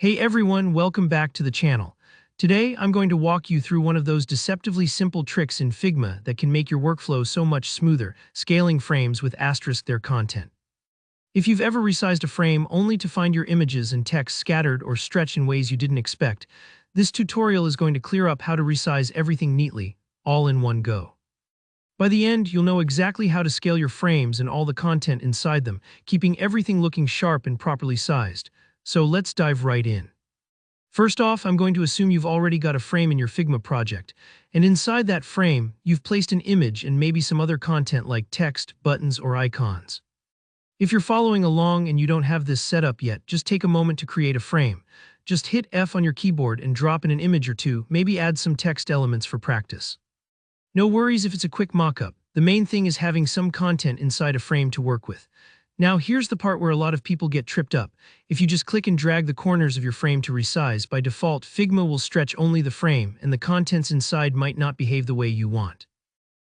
Hey everyone, welcome back to the channel. Today, I'm going to walk you through one of those deceptively simple tricks in Figma that can make your workflow so much smoother, scaling frames with asterisk their content. If you've ever resized a frame only to find your images and text scattered or stretched in ways you didn't expect, this tutorial is going to clear up how to resize everything neatly, all in one go. By the end, you'll know exactly how to scale your frames and all the content inside them, keeping everything looking sharp and properly sized. So let's dive right in. First off, I'm going to assume you've already got a frame in your Figma project, and inside that frame, you've placed an image and maybe some other content like text, buttons, or icons. If you're following along and you don't have this set up yet, just take a moment to create a frame. Just hit F on your keyboard and drop in an image or two, maybe add some text elements for practice. No worries if it's a quick mockup. The main thing is having some content inside a frame to work with. Now, here's the part where a lot of people get tripped up. If you just click and drag the corners of your frame to resize, by default, Figma will stretch only the frame, and the contents inside might not behave the way you want.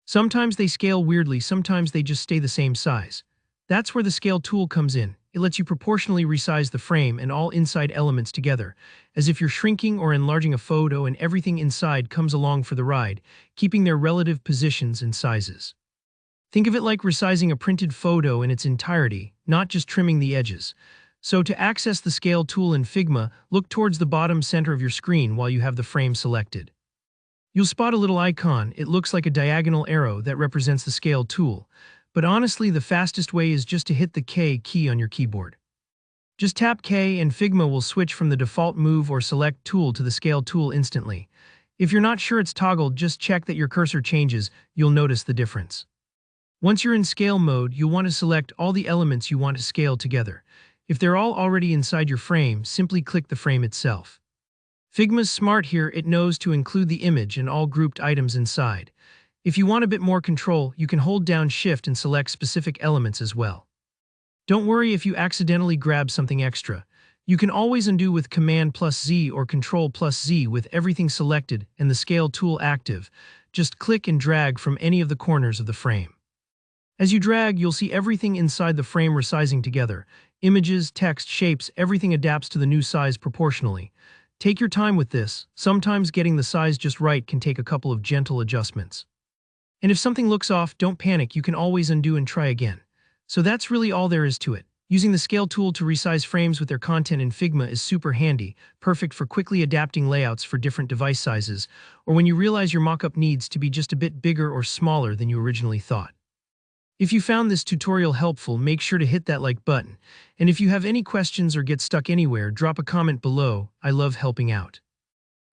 Sometimes they scale weirdly, sometimes they just stay the same size. That's where the scale tool comes in. It lets you proportionally resize the frame and all inside elements together, as if you're shrinking or enlarging a photo and everything inside comes along for the ride, keeping their relative positions and sizes. Think of it like resizing a printed photo in its entirety, not just trimming the edges. So to access the Scale tool in Figma, look towards the bottom center of your screen while you have the frame selected. You'll spot a little icon. It looks like a diagonal arrow that represents the Scale tool. But honestly, the fastest way is just to hit the K key on your keyboard. Just tap K and Figma will switch from the default Move or Select tool to the Scale tool instantly. If you're not sure it's toggled, just check that your cursor changes. You'll notice the difference. Once you're in scale mode, you'll want to select all the elements you want to scale together. If they're all already inside your frame, simply click the frame itself. Figma's smart here, it knows to include the image and all grouped items inside. If you want a bit more control, you can hold down Shift and select specific elements as well. Don't worry if you accidentally grab something extra. You can always undo with Command+Z or Control+Z with everything selected and the Scale tool active. Just click and drag from any of the corners of the frame. As you drag, you'll see everything inside the frame resizing together. Images, text, shapes, everything adapts to the new size proportionally. Take your time with this. Sometimes getting the size just right can take a couple of gentle adjustments. And if something looks off, don't panic, you can always undo and try again. So that's really all there is to it. Using the Scale tool to resize frames with their content in Figma is super handy, perfect for quickly adapting layouts for different device sizes, or when you realize your mockup needs to be just a bit bigger or smaller than you originally thought. If you found this tutorial helpful, make sure to hit that like button. And if you have any questions or get stuck anywhere, drop a comment below. I love helping out.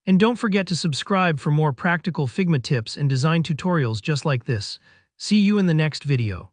And don't forget to subscribe for more practical Figma tips and design tutorials just like this. See you in the next video.